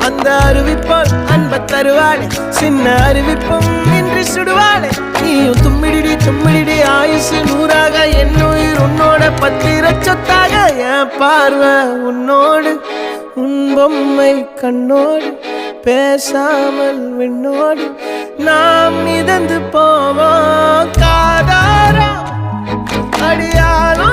அந்த அறிவிப்போல் அன்ப தருவாளே சின்ன அறிவிப்பும் இன்றி சுடுவாளே நீயும் தும்மிடி ஆயுசு 100ஆக என் உயிர் உன்னோட பத்திர சொத்தாக என் பார்வை உன்னோடு உன் பொம்மை கண்ணோடு பேசாமல் விண்ணோடு நாம் மிதந்து போவோம் காதாரா அடியானோ